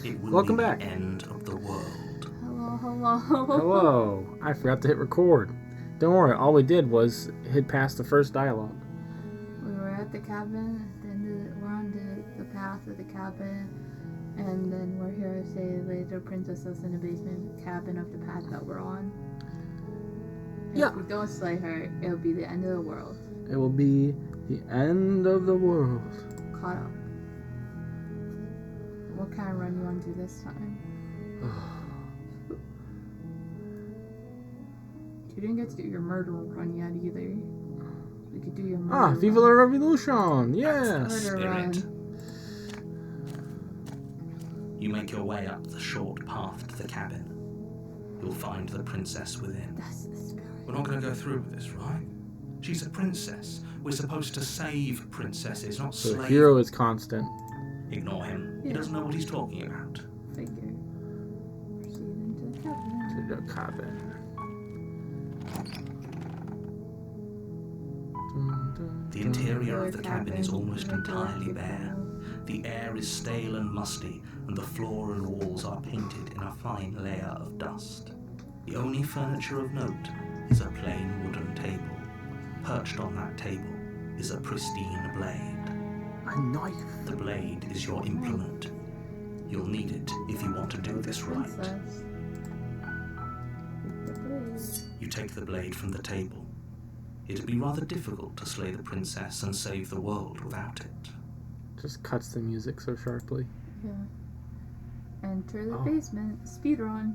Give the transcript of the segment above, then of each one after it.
It will Welcome be back. the end of the world. Hello. Hello. I forgot to hit record. Don't worry, all we did was hit past the first dialogue. We were at the cabin, we're on the path of the cabin, and then we're here to say later princess is in the basement cabin of the path that we're on. If we don't slay her, it'll be the end of the world. It will be the end of the world. Caught up. What kind of run you want to do this time? You didn't get to do your murder run yet either. We could do your murder Viva la Revolution! Yes! Murder run. You make your way up the short path to the cabin. You'll find the princess within. That's the spirit. We're not going to go through with this, right? She's a princess. We're supposed to save princesses, not So slave. the hero is constant. Ignore him. He Yeah. doesn't know what he's talking about. Figure. Proceed into the cabin. To the cabin. The interior of the cabin is almost entirely bare. The air is stale and musty, and the floor and walls are painted in a fine layer of dust. The only furniture of note is a plain wooden table. Perched on that table is a pristine blade. A knife. The blade is your implement. You'll need it if you want to do this right. Princess. With the blade. You take the blade from the table. It'd be rather difficult to slay the princess and save the world without it. Just cuts the music so sharply. Yeah. Enter the basement. Speedrun.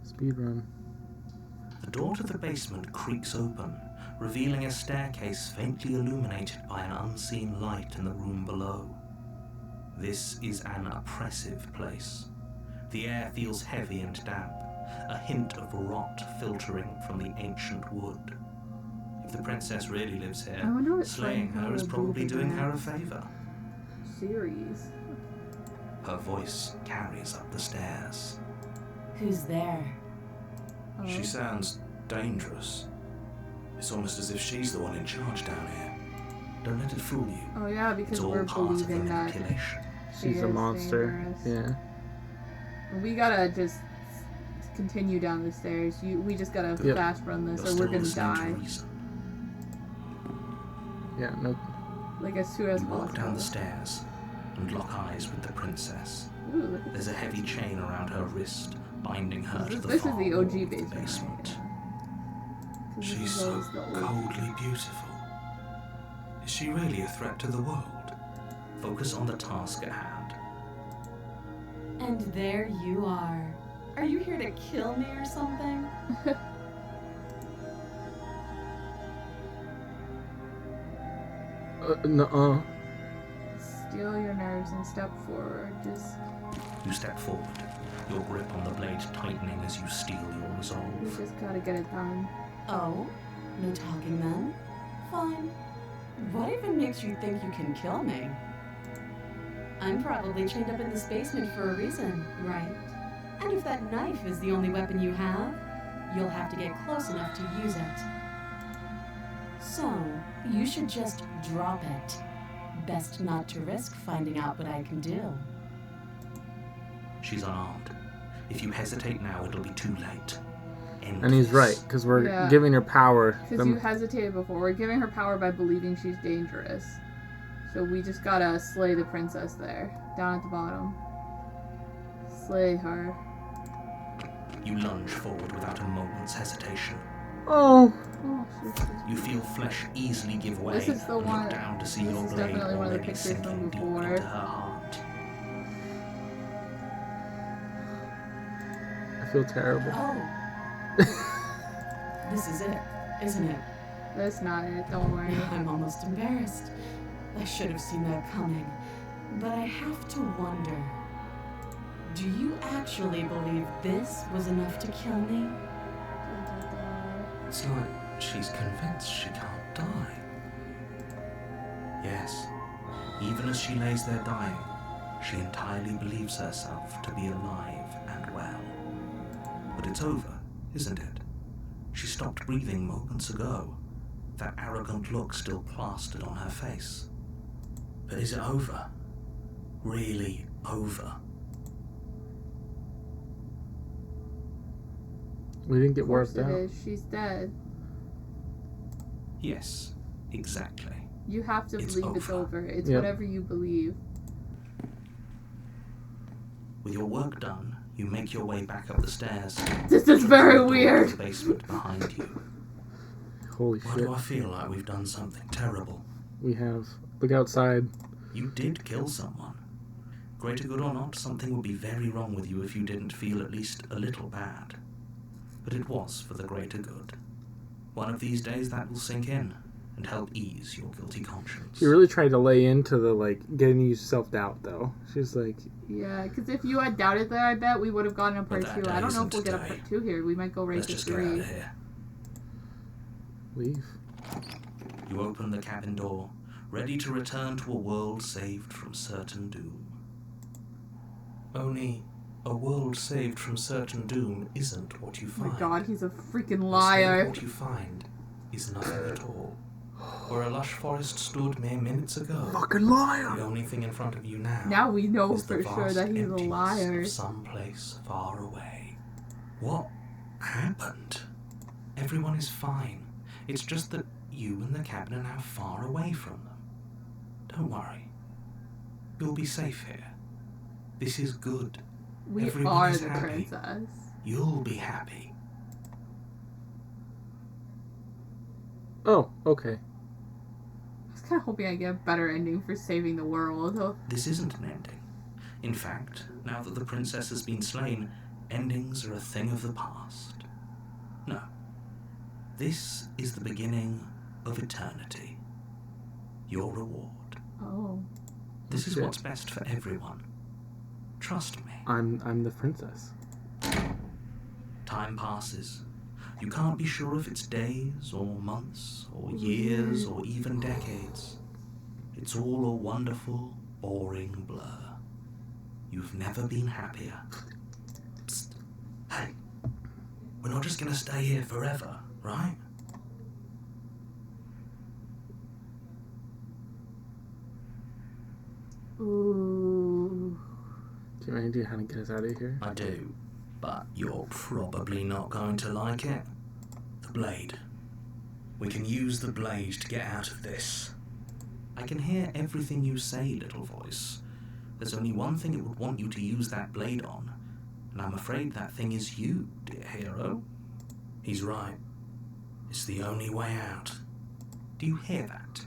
Speedrun. The door to the basement creaks open, revealing a staircase faintly illuminated by an unseen light in the room below. This is an oppressive place. The air feels heavy and damp, a hint of rot filtering from the ancient wood. If the princess really lives I here, wonder what slaying her is probably doing her a favor. Series. Her voice carries up the stairs. Who's there? She sounds dangerous. It's almost as if she's the one in charge down here. Don't let it fool you. Oh yeah, It's because all we're part of the believing that manipulation. she She's a is monster. dangerous. Yeah. We gotta just continue down the stairs. We just gotta fast run this, You're or we're still gonna listening to die. reason. Yeah, no. Like as soon as You walk possible. down the stairs and lock eyes with the princess. Ooh, look at There's a heavy chain around her wrist, binding her to the This is far the wall OG of the basement, right? basement. 'Cause this She's is so always the old- coldly beautiful. Is she really a threat to the world? Focus on the task at hand. And there you are. Are you here to kill me or something? Nuh-uh. Steal your nerves and step forward. Just You step forward, your grip on the blade tightening as you steel your we resolve. just gotta get it done. Oh, no talking then? Fine. What even makes you think you can kill me? I'm probably chained up in this basement for a reason, right? And if that knife is the only weapon you have, you'll have to get close enough to use it. So, you should just drop it. Best not to risk finding out what I can do. She's unarmed. If you hesitate now, it'll be too late. End And he's this. right, because we're Yeah. giving her power. Because you hesitated before. We're giving her power by believing she's dangerous. So we just gotta slay the princess there, down at the bottom. Slay her. You lunge forward without a moment's hesitation. Oh! Oh, You feel flesh easily give way This is the and one- look down to see this your is blade definitely one of the already pictures sinking from deep before. into her heart. I feel terrible. Oh. This is it, isn't it? That's not it, don't worry. I'm almost embarrassed. I should have seen that coming. But I have to wonder. Do you actually believe this was enough to kill me? It's like she's convinced she can't die. Yes, even as she lays there dying, she entirely believes herself to be alive and well. But it's over, isn't it? She stopped breathing moments ago, that arrogant look still plastered on her face. But is it over? Really over? We didn't get Of course wiped it out. is. She's dead. Yes, exactly. You have to It's believe it's over. over. It's Yep. whatever you believe. With your work done, you make your way back up the stairs. This is Shut very the door to weird. The basement behind you. Holy Why shit. do I feel like we've done something terrible? We have. Look outside. You did kill someone. Greater good or not, something would be very wrong with you if you didn't feel at least a little bad. But it was for the greater good. One of these days that will sink in and help ease your guilty conscience. She really tried to lay into the, like, getting you self-doubt, though. She's like, Yeah, because if you had doubted that, I bet we would have gotten a part But that 2. I don't know if day we'll get a isn't part 2 here. We might go right Let's to just get out 3. of here. leave. You open the cabin door, ready to return to a world saved from certain doom. Only, a world saved from certain doom isn't what you Oh find. my god, he's a freaking Instead, liar. what you find is nothing at all. Where a lush forest stood mere minutes ago, Fucking liar! the only thing in front of you now, Now we know is the for sure vast that he's a emptiness liar. of some place far away. What happened? Everyone is fine. It's just that you and the cabin are now far away from them. Don't worry. You'll be safe here. This is good. We Everyone are is the happy. princess. You'll be happy. Oh, okay. I was kind of hoping I get a better ending for saving the world. This isn't an ending. In fact, now that the princess has been slain, endings are a thing of the past. No. This is the beginning of eternity. Your reward. Oh. This is shit. what's best for everyone. Trust me. I'm the princess. Time passes. You can't be sure if it's days or months or years or even decades. It's all a wonderful, boring blur. You've never been happier. Psst. Hey, we're not just gonna stay here forever, right? Ooh. Do you have any idea how to get us out of here? I do, but you're probably not going to like it. The blade. We can use the blade to get out of this. I can hear everything you say, little voice. There's only one thing it would want you to use that blade on, and I'm afraid that thing is you, dear hero. He's right. It's the only way out. Do you hear that?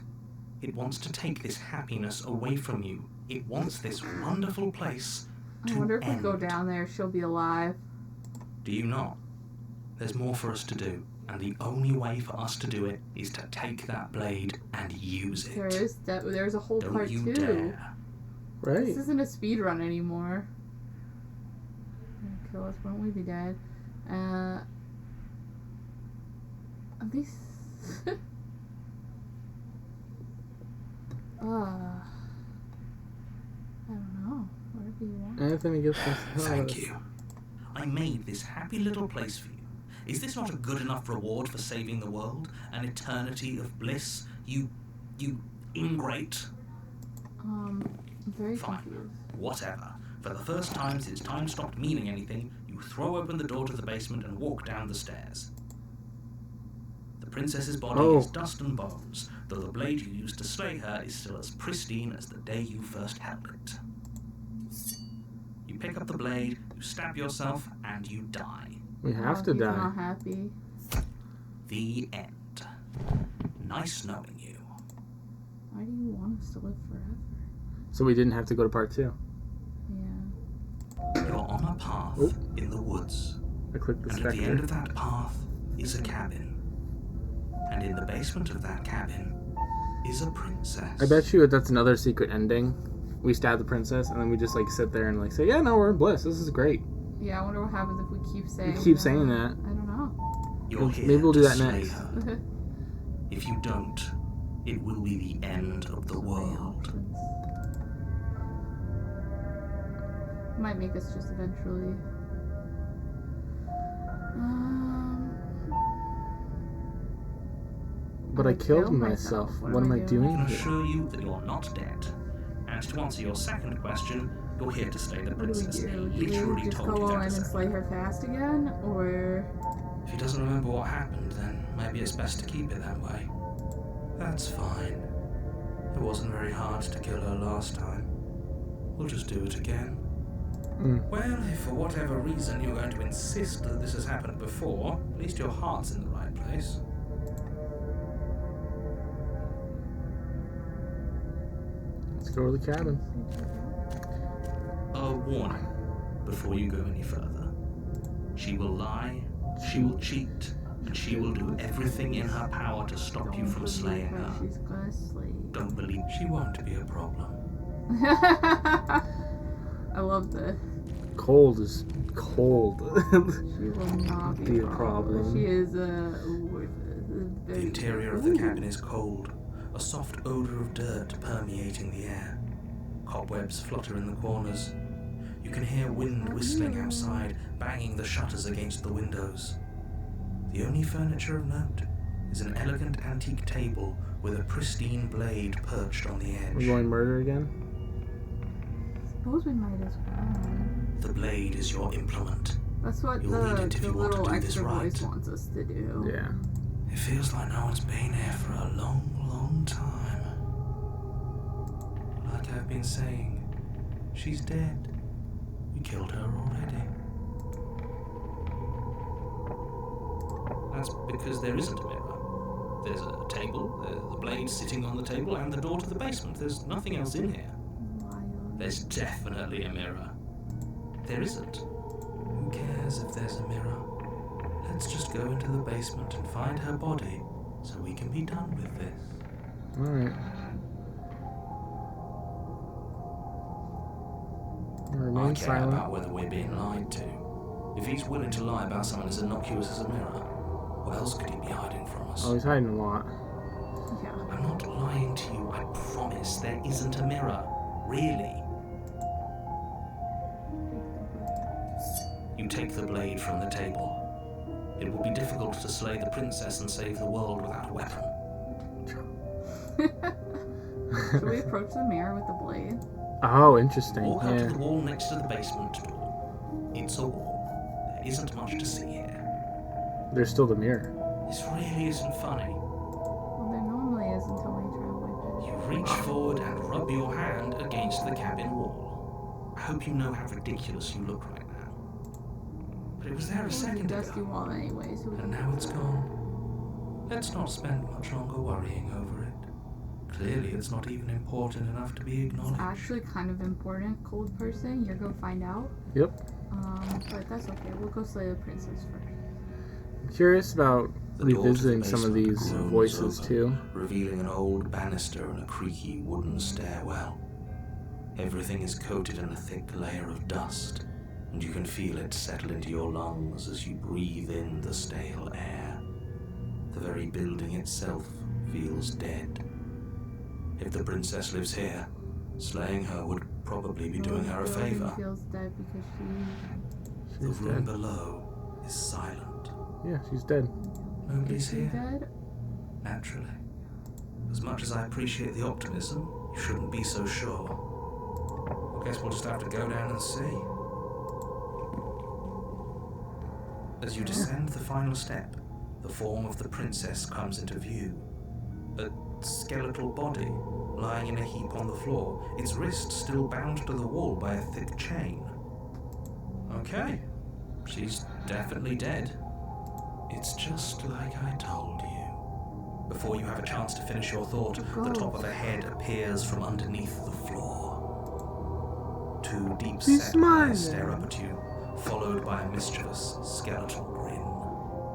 It wants to take this happiness away from you. It wants this wonderful place to I wonder if we end. go down there, she'll be alive. Do you not? There's more for us to do, and the only way for us to do it is to take that blade and use it. There's a whole Don't part you 2. dare. Right. This isn't a speed run anymore. Kill us, won't we be dead? At least. I don't know. Whatever you want. Anything to get us out. Thank you. I made this happy little place for you. Is this not a good enough reward for saving the world? An eternity of bliss? You ingrate? I'm very Fine. confused. Whatever. For the first time since time stopped meaning anything, you throw open the door to the basement and walk down the stairs. The princess's body is dust and bones, though the blade you used to slay her is still as pristine as the day you first held it. You pick up the blade, you stab yourself, and you die. We have to He's die. not happy. The end. Nice knowing you. Why do you want us to live forever? So we didn't have to go to part 2. Yeah. You're on a path Oh. in the woods, I clicked the and at the end specter. of that path is a cabin. And in the basement of that cabin is a princess. I bet you that's another secret ending. We stab the princess, and then we just like sit there and like say, "Yeah, no, we're in bliss. This is great." Yeah, I wonder what happens if we keep saying keep saying that. I don't know. You're here Maybe we'll to do that slay next. her. If you don't, it will be the end of the world. Might make us just eventually. But I killed myself. What am I I doing can here? assure you that you're not dead. And to answer your second question, you're here to slay the What do we princess. do? They Do literally we just told you go that in to and say. slay her fast again? Or... If he doesn't remember what happened, then maybe it's best to keep it that way. That's fine. It wasn't very hard to kill her last time. We'll just do it again. Well, if for whatever reason you're going to insist that this has happened before, at least your heart's in the right place. Let's go to the cabin. A warning before you go any further. She will lie, she will cheat, and she will do everything in her power to stop you from slaying her. She's gonna slay. Don't believe she won't be a problem. I love this. Cold is cold. She will not be a problem. She is The interior of the cabin is cold, a soft odor of dirt permeating the air. Cobwebs flutter in the corners. You can hear wind whistling outside, banging the shutters against the windows. The only furniture of note is an elegant antique table with a pristine blade perched on the edge. We're going murder again? Suppose we might as well. The blade is your implement. That's what You'll need it if the you want to little do this extra right. voice wants us to do. Yeah. It feels like no one's been here for a long, long time. Like I've been saying, she's dead. We killed her already. That's because there isn't a mirror. There's a table, the blade sitting on the table, and the door to the basement. There's nothing else in here. There's definitely a mirror. There isn't. Who cares if there's a mirror? Let's just go into the basement and find her body so we can be done with this. Alright. I Remain care silent. about whether we're being lied to. If he's willing to lie about something as innocuous as a mirror, what else could he be hiding from us? Oh, he's hiding a lot. Yeah. I'm not lying to you, I promise. There isn't a mirror. Really. You take the blade from the table. It will be difficult to slay the princess and save the world without a weapon. Should we approach the mirror with the blade? Oh, interesting. Walk up to Yeah. the wall next to the basement door. It's a wall. There isn't much to see here. There's still the mirror. This really isn't funny. Well, there normally is until we try to wipe You reach forward and rub your hand against the cabin wall. I hope you know how ridiculous you look right now. But it was there a it. second Dusty ago, wall anyway, so we and can... now it's gone. Let's not spend much longer worrying over it. Clearly it's not even important enough to be It's acknowledged. actually kind of important, cold person. You're gonna find out. Yep. But that's okay. We'll go slay the princess first. I'm curious about The door to the revisiting some of basement these groans voices open, too. revealing an old banister and a creaky wooden stairwell. Everything is coated in a thick layer of dust, and you can feel it settle into your lungs as you breathe in the stale air. The very building itself feels dead. If the princess lives here, slaying her would probably be doing her a The building favor. feels dead because The She's room dead. below is silent. Yeah, she's dead. Nobody's is she here. dead? Naturally. As much as I appreciate the optimism, you shouldn't be so sure. I guess we'll just have to go down and see. As you descend the final step, the form of the princess comes into view. A skeletal body lying in a heap on the floor, its wrist still bound to the wall by a thick chain. Okay, she's definitely dead. It's just like I told you. Before you have a chance to finish your thought, the top of a head appears from underneath the floor. Two deep She's set smiling. eyes stare up at you, followed by a mischievous skeletal grin.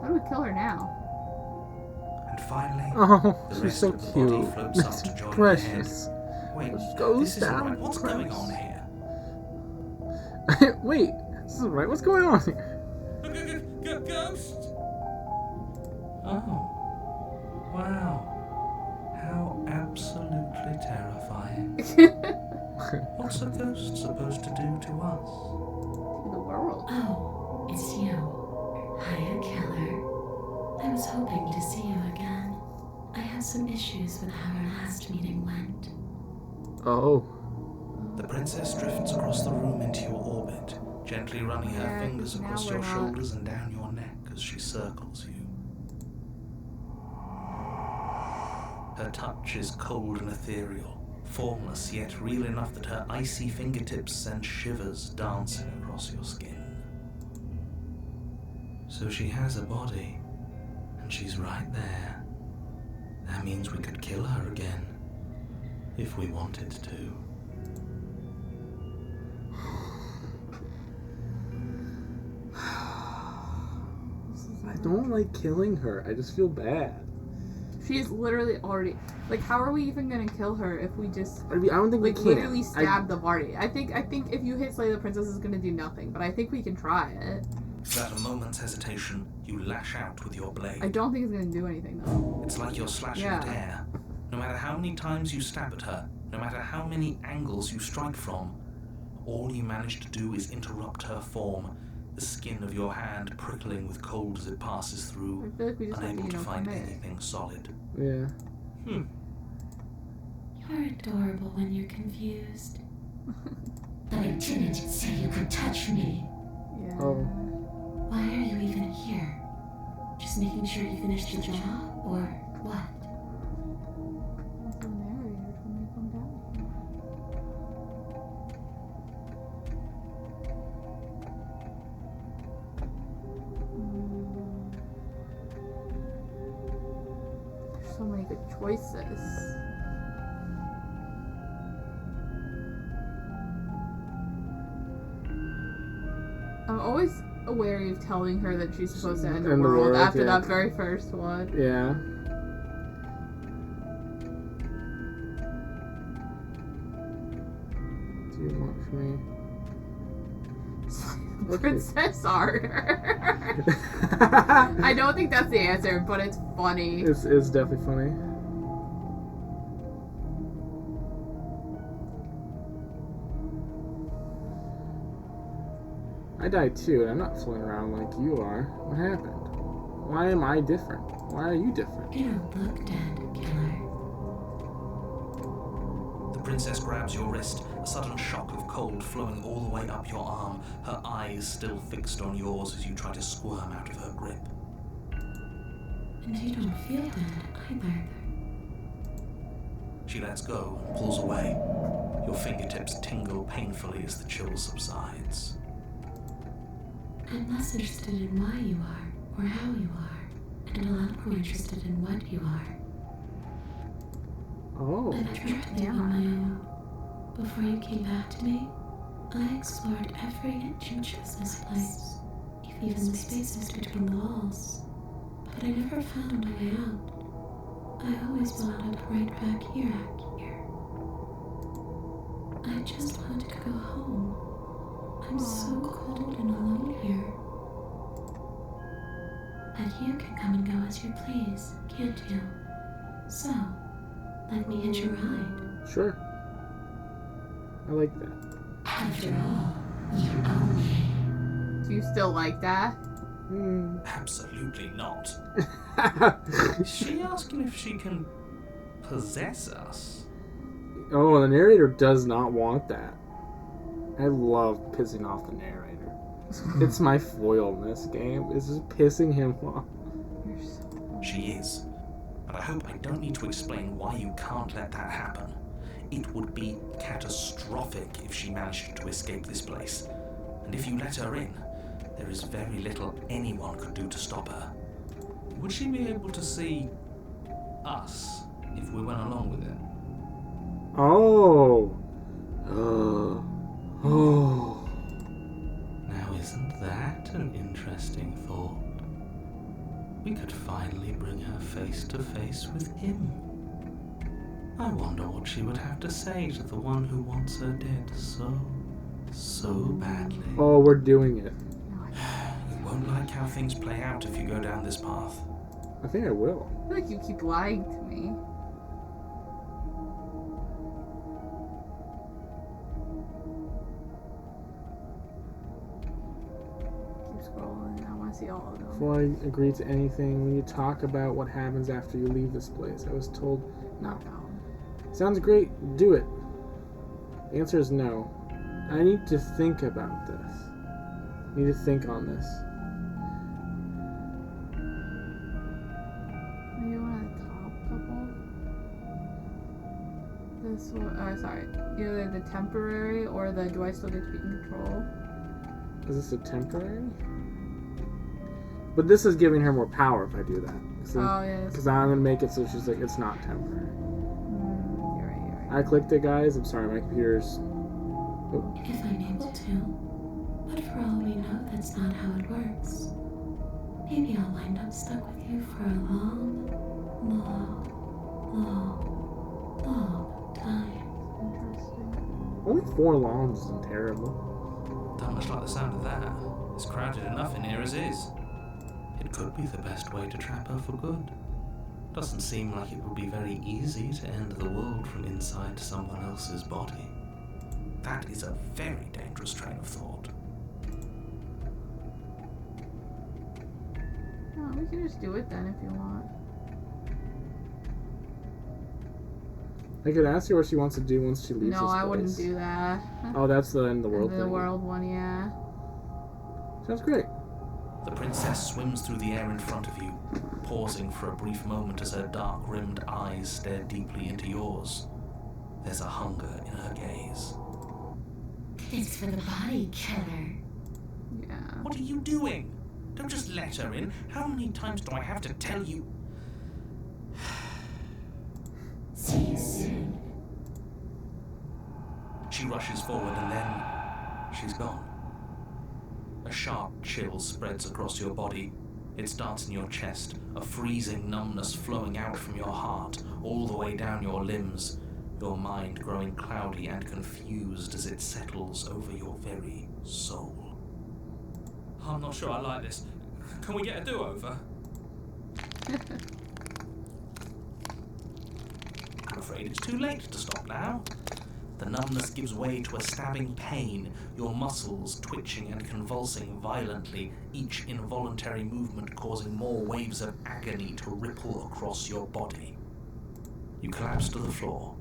How do we kill her now? And finally, Oh, the she's rest so of the body cute. floats up It's to join precious. the head. Wait, Just goes this isn't down right. What's going precious. on here? Wait, this is right. What's going on here? Ghost! Oh. Wow. How absolutely terrifying. What's a ghost supposed to do to us? To the world. Oh, it's you. Hiya, Killer. I was hoping to see you again. I have some issues with how our last meeting went. Oh, The princess drifts across the room into your orbit, gently running her Yeah, fingers now across we're your not. shoulders and down your neck as she circles you. Her touch is cold and ethereal, formless yet real enough that her icy fingertips send shivers dancing across your skin. So she has a body, and she's right there. That means we could kill her again, if we wanted to. I don't like killing her. I just feel bad. She's literally already... Like, how are we even gonna kill her if we just... I don't think like, we can. literally stab the body? I think if you hit Slay the Princess, it's gonna do nothing, but I think we can try it. Without a moment's hesitation, you lash out with your blade. I don't think it's gonna do anything, though. It's like you're slashing at air. No matter how many times you stab at her, no matter how many angles you strike from, all you manage to do is interrupt her form, the skin of your hand prickling with cold as it passes through, I feel like we just unable have to, to find commit. anything solid. Yeah. You're adorable when you're confused. But I didn't say you could touch me. Yeah. Oh. Why are you even here? Just making sure you finished the job, or what? That's the narrator told me to come down. There's so many good choices. I'm always wary of telling her that she's supposed to end the world after that very first one. Yeah. What do you want from me? Princess art. I don't think that's the answer, but it's funny. It's definitely funny. I died too, and I'm not floating around like you are. What happened? Why am I different? Why are you different? You don't look dead, killer. The princess grabs your wrist, a sudden shock of cold flowing all the way up your arm, her eyes still fixed on yours as you try to squirm out of her grip. And you don't feel dead either. She lets go and pulls away. Your fingertips tingle painfully as the chill subsides. I'm less interested in why you are, or how you are, and a lot more interested in what you are. Oh. I've tried to live on my own. Before you came back to me, I explored every inch of this place, even the spaces between the walls. But I never found a way out. I always wound up right back here. I just want to go home. I'm so cold and alone here. But you can come and go as you please, can't you? So, let me hitch a ride. Sure. I like that. After all, you own me. Do you still like that? Absolutely not. Is she asking if she can possess us? Oh, the narrator does not want that. I love pissing off the narrator. It's my foil in this game. It's just pissing him off. She is. But I hope I don't need to explain why you can't let that happen. It would be catastrophic if she managed to escape this place. And if you let her in, there is very little anyone could do to stop her. Would she be able to see us if we went along with it? Oh. Oh. Now isn't that an interesting thought? We could finally bring her face to face with him. I wonder what she would have to say to the one who wants her dead so badly. Oh, we're doing it. You won't like how things play out if you go down this path. I think I will. I feel like you keep lying to me. Keep scrolling. I want to see all of them. Before I agree to anything, when you talk about what happens after you leave this place, I was told not. No. Sounds great. Do it. The answer is no. I need to think about this. I need to think on this. Maybe one of the top couple. This one, sorry. Either the temporary or the do I still get to be in control? Is this a temporary? But this is giving her more power if I do that. Oh, yeah. Because I'm going to make it so she's like, it's not temporary. You're right. I clicked it, guys. I'm sorry, my computer's... If I'm able to. But for all we know, that's not how it works. Maybe I'll wind up stuck with you for a long, long, long, long time. Interesting. Only 4 lawns isn't terrible. Don't much like the sound of that. It's crowded enough in here as is. It could be the best way to trap her for good. Doesn't seem like it would be very easy to end the world from inside someone else's body. That is a very dangerous train of thought. Oh, we can just do it then if you want. I could ask her what she wants to do once she leaves this No, place. I wouldn't do that. Oh, that's the end of the world The thing. world one, yeah. Sounds great. The princess swims through the air in front of you, pausing for a brief moment as her dark-rimmed eyes stare deeply into yours. There's a hunger in her gaze. It's for the body killer. Yeah. What are you doing? Don't just let her in. How many times do I have to tell you? See you soon. She rushes forward and then she's gone. A sharp chill spreads across your body. It starts in your chest, a freezing numbness flowing out from your heart, all the way down your limbs, your mind growing cloudy and confused as it settles over your very soul. I'm not sure I like this. Can we get a do-over? I'm afraid it's too late to stop now. The numbness gives way to a stabbing pain, your muscles twitching and convulsing violently, each involuntary movement causing more waves of agony to ripple across your body. You collapse to the floor,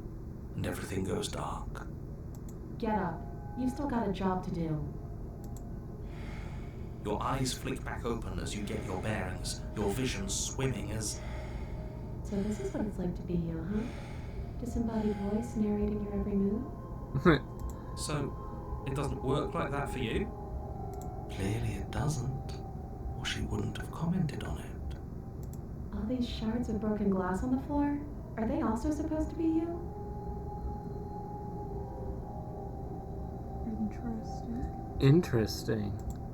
and everything goes dark. Get up. You've still got a job to do. Your eyes flick back open as you get your bearings, your vision swimming as... So this is what it's like to be you, huh? Disembodied voice narrating your every move? So, it doesn't work like that for you? Clearly it doesn't, or she wouldn't have commented on it. All these shards of broken glass on the floor? Are they also supposed to be you? Interesting. Interesting.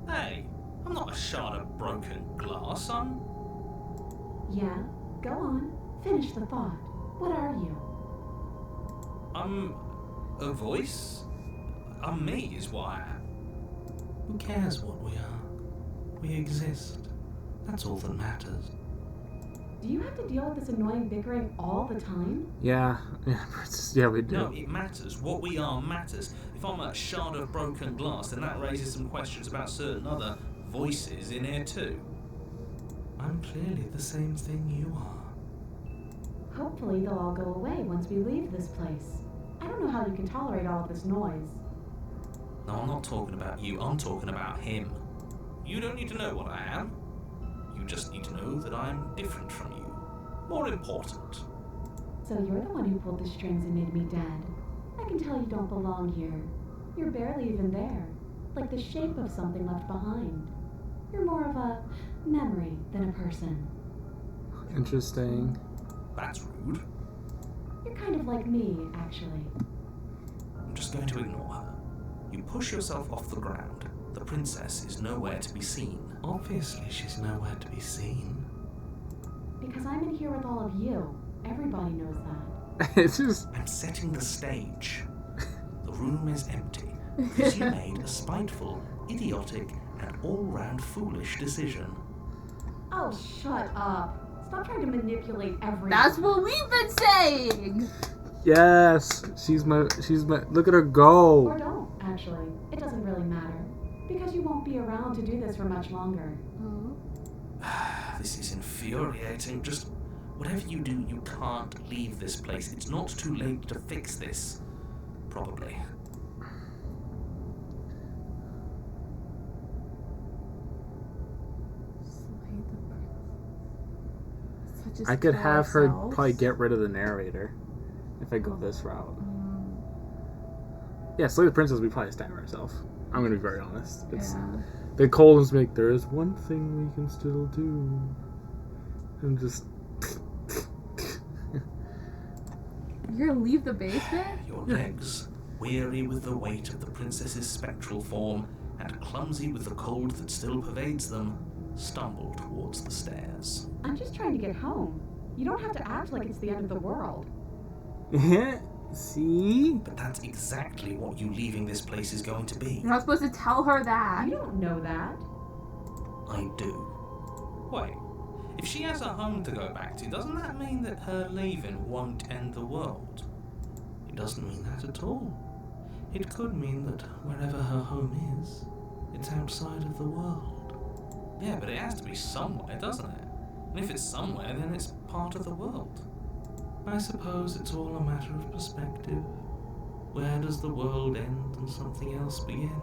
Hey, I'm not a shard of broken glass, I'm... Yeah? Go on. Finish the thought. What are you? I'm a voice? I'm me is what I am. Who cares what we are? We exist. That's all that matters. Do you have to deal with this annoying bickering all the time? Yeah, yeah, we do. No, it matters. What we are matters. If I'm a shard of broken glass, then that raises some questions about certain other voices in here too. I'm clearly the same thing you are. Hopefully they'll all go away once we leave this place. I don't know how you can tolerate all of this noise. No, I'm not talking about you. I'm talking about him. You don't need to know what I am. You just need to know that I'm different from you. More important. So you're the one who pulled the strings and made me dead. I can tell you don't belong here. You're barely even there. Like the shape of something left behind. You're more of a memory than a person. Interesting. That's rude. You're kind of like me, actually. I'm just going to ignore her. You push yourself off the ground. The princess is nowhere to be seen. Obviously, she's nowhere to be seen. Because I'm in here with all of you. Everybody knows that. It's just... I'm setting the stage. The room is empty because you made a spiteful, idiotic, and all-round foolish decision. Oh, shut up. Stop trying to manipulate everything. That's what we've been saying! Yes! She's my... Look at her go! Or don't, actually. It doesn't really matter. Because you won't be around to do this for much longer. This is infuriating. Just whatever you do, you can't leave this place. It's not too late to fix this. Probably. just I could kill have her ourselves? probably get rid of the narrator if I go this route. Yeah, slay the princess, we probably stab ourselves. I'm gonna be very honest. The Coldens make, there is one thing we can still do. And just... You're gonna leave the basement? Your legs, weary with the weight of the princess's spectral form and clumsy with the cold that still pervades them, stumble towards the stairs. I'm just trying to get home. You don't have to act like it's the end of the world. See? But that's exactly what you leaving this place is going to be. You're not supposed to tell her that. You don't know that. I do. Wait, if she has a home to go back to, doesn't that mean that her leaving won't end the world? It doesn't mean that at all. It could mean that wherever her home is, it's outside of the world. Yeah, but it has to be somewhere, doesn't it? And if it's somewhere, then it's part of the world. I suppose it's all a matter of perspective. Where does the world end and something else begin?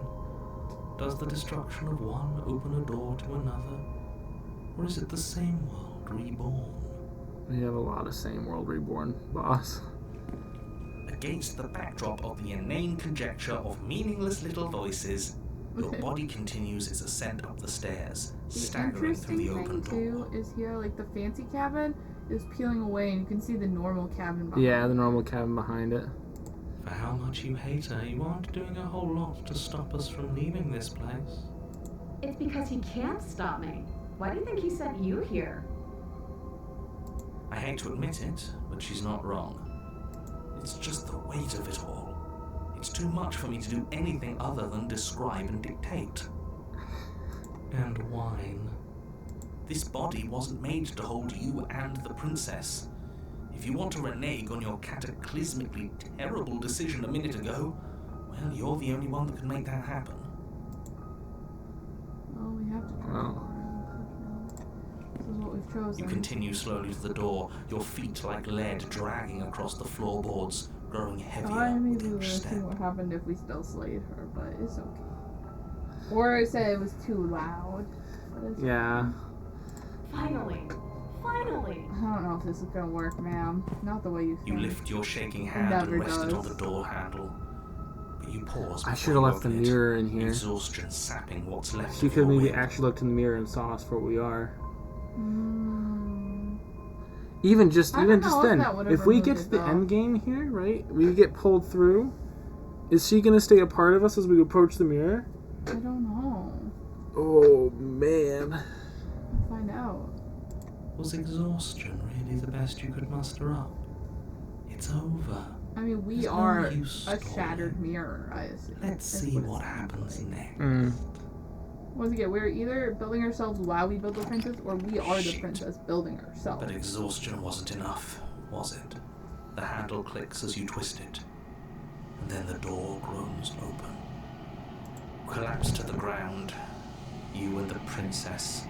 Does the destruction of one open a door to another? Or is it the same world reborn? We have a lot of same world reborn, boss. Against the backdrop of the inane conjecture of meaningless little voices, your body continues its ascent up the stairs, staggering through the open door. The interesting thing, too, is here, like, the fancy cabin is peeling away, and you can see the normal cabin behind Yeah, the normal cabin behind it. For how much you hate her, you aren't doing a whole lot to stop us from leaving this place. It's because he can't stop me. Why do you think he sent you here? I hate to admit it, but she's not wrong. It's just the weight of it all. It's too much for me to do anything other than describe and dictate. And whine. This body wasn't made to hold you and the princess. If you want to renege on your cataclysmically terrible decision a minute ago, well, you're the only one that can make that happen. Well, we have to try. Well. This is what we've chosen. You continue slowly to the door, your feet like lead dragging across the floorboards, growing heavier I mean, with we would each have step. seen what happened if we still slayed her, but it's okay. Or I said it was too loud. But it's Yeah. Finally. Finally. I don't know if this is gonna work, ma'am. Not the way you You think. lift your shaking hand never and rest it on does. the door handle. But you pause. I before should have you left the open it, mirror in here. Exhaustion sapping what's left She of could your maybe will. actually looked in the mirror and saw us for what we are. Mm. Even just I don't know if then, that would've if we removed get to it, the though. end game here, right? We get pulled through. Is she gonna stay a part of us as we approach the mirror? I don't know. Oh man. We'll find out. Was exhaustion really the best you could muster up? It's over. I mean, we There's no are use a stalling. shattered mirror, I assume. Let's That's see it what sounds happens like. next. Once again, we're either building ourselves while we build the princess, or we are the Shit. princess building ourselves. But exhaustion wasn't enough, was it? The handle clicks as you twist it, and then the door groans open. Collapse to the ground, you and the princess,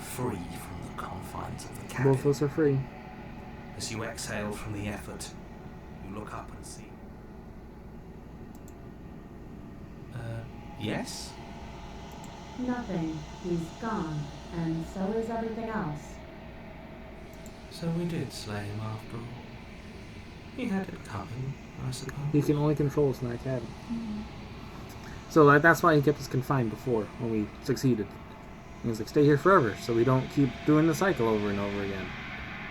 free from the confines of the cabin. Both of us are free. As you exhale from the effort, you look up and see. Yes? Nothing. He's gone. And so is everything else. So we did slay him after all. He had it coming, I suppose. He can only control us in that cabin. So that's why he kept us confined before, when we succeeded. He was like, stay here forever, so we don't keep doing the cycle over and over again.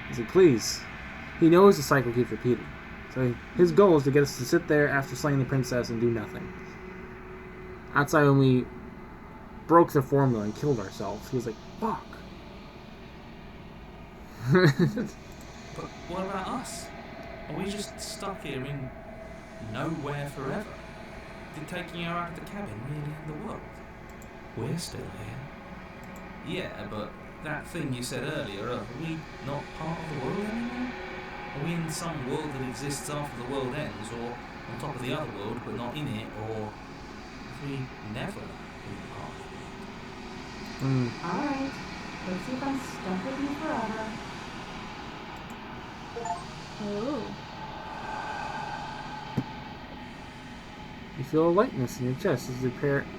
He's like, please. He knows the cycle keeps repeating. So his goal is to get us to sit there after slaying the princess and do nothing. That's why when we broke the formula and killed ourselves, he was like, fuck. But what about us? Are we just stuck here in nowhere forever? Did taking her out of the cabin really end the world? We're still here. Yeah, but that thing you said earlier, are we not part of the world anymore? Are we in some world that exists after the world ends, or on top of the other world but not in it, or have we never been part of it? Alright. Let's see if I'm stuck with you forever. Oh. You feel a lightness in your chest as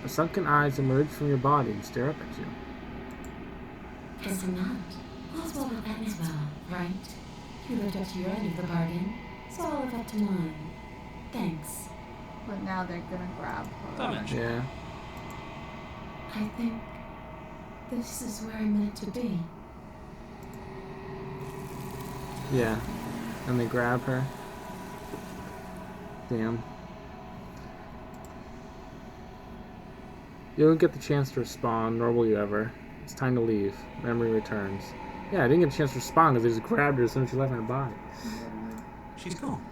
a sunken eyes emerge from your body and stare up at you. Guess I'm not. What's well have that as well, right? You lived up to your end of the bargain, so I'll live up to mine. Thanks. But now they're gonna grab her. Dimension. Yeah. I think this is where I'm meant to be. Yeah. And they grab her. Damn. You don't get the chance to respond, nor will you ever. It's time to leave. Memory returns. Yeah, I didn't get a chance to respond because they just grabbed her as soon as she left her body. She's gone.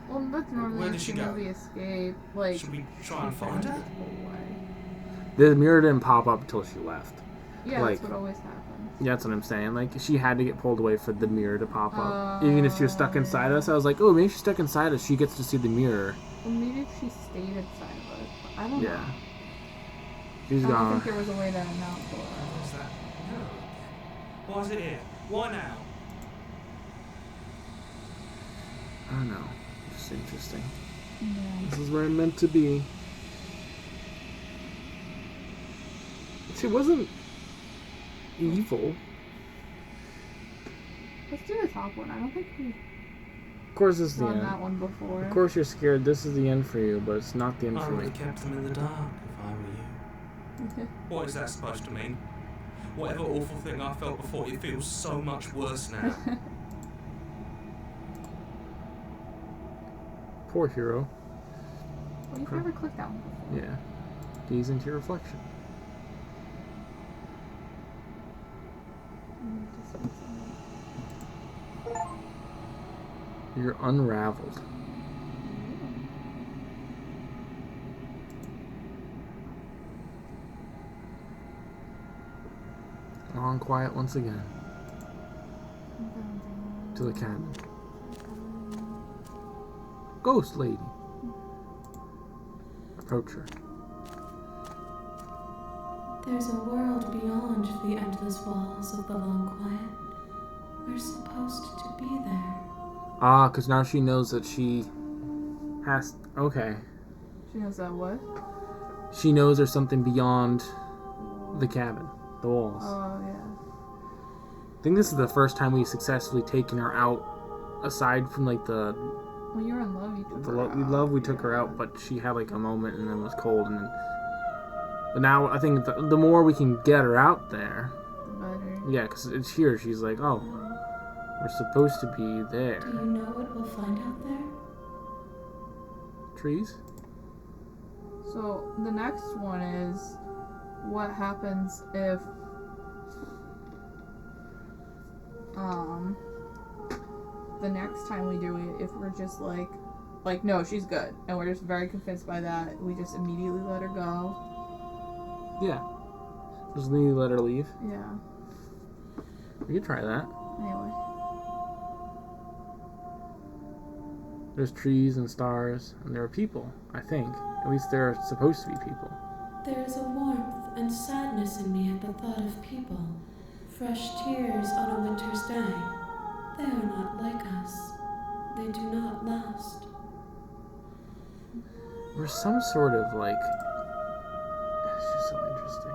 Well, that's normally Where did she go? we escape. Like, Should we try and find her? The mirror didn't pop up until she left. Yeah, Like- that's what always happens. Yeah, that's what I'm saying. Like, she had to get pulled away for the mirror to pop up. Even if she was stuck inside us, I was like, oh, maybe she's stuck inside us. She gets to see the mirror. Well, maybe if she stayed inside of us. But I don't know. Yeah. She's I don't gone. think there was a way to account for her. What's that? No. Why is it here? Why now? I don't know. Just interesting. Yeah. This is where I'm meant to be. She wasn't evil. Let's do the top one. I don't think we've Of course, this is the done end. that one before. Of course, you're scared. This is the end for you, but it's not the end I for would me. have kept them in the dark if I were you. What is that supposed to mean? Whatever awful thing I felt before, it feels so much worse now. Poor hero. Well, you've never clicked that one before. Yeah. Gaze into your reflection. Just make some- You're unraveled. Long quiet once again. To the cabin. Ghost lady. Approach her. There's a world beyond the endless walls of the long quiet. We're supposed to be there. Ah, because now she knows that she has... Okay. She knows that what? She knows there's something beyond the cabin. The walls. Oh, yeah. I think this is the first time we've successfully taken her out, aside from like the When you were in love, you took the her lo- we out. love we took her out, but she had like a moment and then was cold, and then. But now I think the more we can get her out there, The better. yeah, because it's here. She's like, oh, we're supposed to be there. Do you know what we'll find out there? Trees. So the next one is what happens if the next time we do it, if we're just like no, she's good, and we're just very convinced by that, we just immediately let her go. Yeah. Just need to let her leave. Yeah. We could try that. Anyway. There's trees and stars, and there are people. I think. At least there are supposed to be people. There is a warmth and sadness in me at the thought of people. Fresh tears on a winter's day. They are not like us. They do not last. We're some sort of like. It's just so interesting.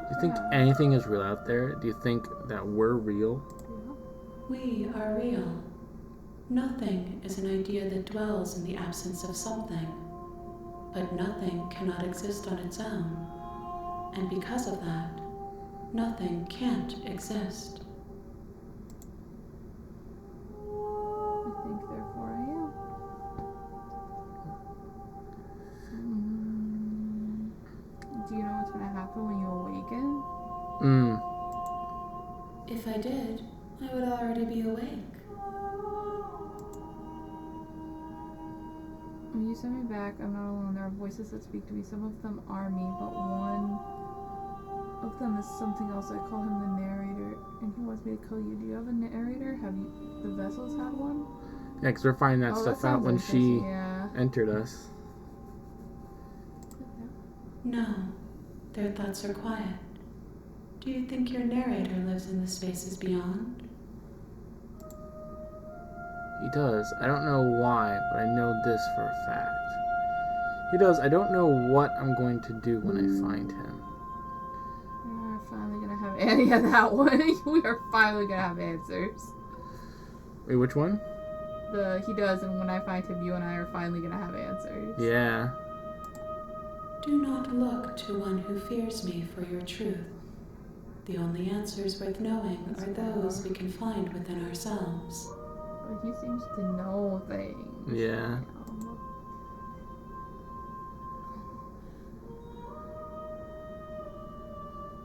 Do you think anything is real out there? Do you think that we're real? We are real. Nothing is an idea that dwells in the absence of something. But nothing cannot exist on its own. And because of that, nothing can't exist. I think therefore I am. Do you know what's gonna happen when you awaken? If I did, I would already be awake. When you send me back, I'm not alone. There are voices that speak to me. Some of them are me, but one of them is something else. I call him the narrator, and he wants me to kill you. Do you have a narrator? Have you? The vessels had one? Yeah, because we're finding that Oh, stuff that out sounds when she interesting, yeah. entered us. No, their thoughts are quiet. Do you think your narrator lives in the spaces beyond? He does. I don't know why, but I know this for a fact. He does. I don't know what I'm going to do when I find him. And yeah, that one. We are finally gonna have answers. Wait, which one? He does, and when I find him, you and I are finally gonna have answers. Yeah. Do not look to one who fears me for your truth. The only answers worth knowing are those we can find within ourselves. But he seems to know things. Yeah.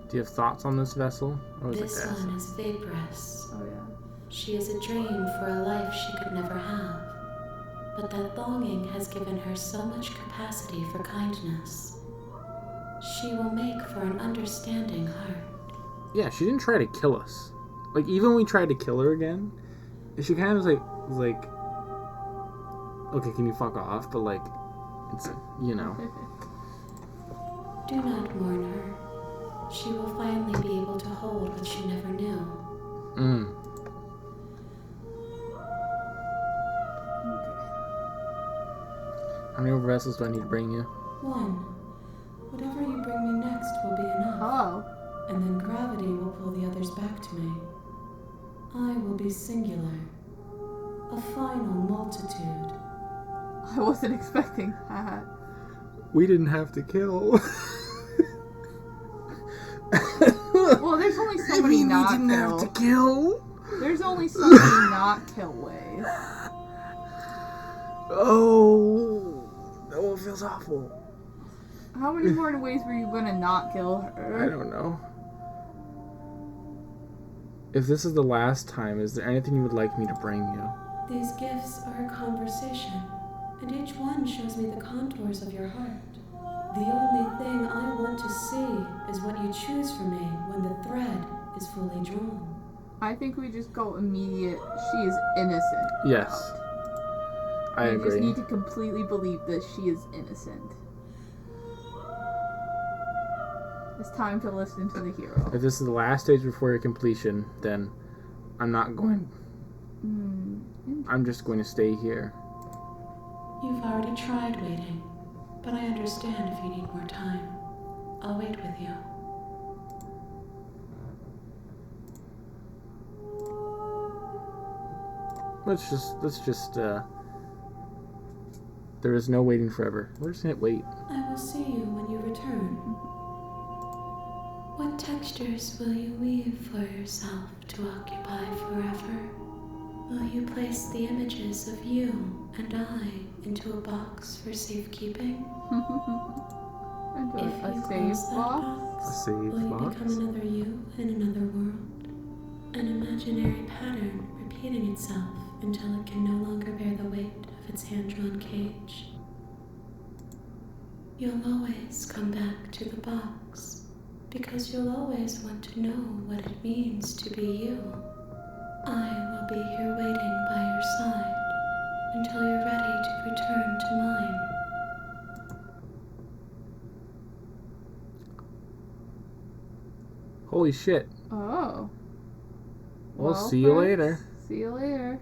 Do you have thoughts on this vessel? Or was This it acid? one is vaporous. Oh yeah. She is a dream for a life she could never have. But that longing has given her so much capacity for kindness. She will make for an understanding heart. Yeah, she didn't try to kill us. Like, even when we tried to kill her again, she kind of was like, okay, can you fuck off? But like, it's, you know. Do not mourn her. She will finally be able to hold what she never knew. How many more vessels do I need to bring you? One. Whatever you bring me next will be enough. Oh. And then gravity will pull the others back to me. I will be singular. A final multitude. I wasn't expecting that. We didn't have to kill. Well, there's only so many not we didn't kill. have to kill. There's only so many not kill ways. Oh, it feels awful. How many more ways were you gonna not kill her? I don't know. If this is the last time, is there anything you would like me to bring you? These gifts are a conversation, and each one shows me the contours of your heart. The only thing I want to see is what you choose for me when the thread is fully drawn. I think we just go immediate. She is innocent. Yes. I You agree. just need to completely believe that she is innocent. It's time to listen to the hero. If this is the last stage before your completion, then I'm not going. I'm just going to stay here. You've already tried waiting, but I understand if you need more time. I'll wait with you. Let's just, there is no waiting forever. We're just gonna wait. I will see you when you return. What textures will you weave for yourself to occupy forever? Will you place the images of you and I into a box for safekeeping? And If a you save close that box. box, A save will you box? become another you in another world? An imaginary pattern repeating itself until it can no longer bear the weight of its hand-drawn cage. You'll always come back to the box, because you'll always want to know what it means to be you. I will be here waiting by your side until you're ready to return to mine. Holy shit. Oh. Well, see you friends, later. See you later.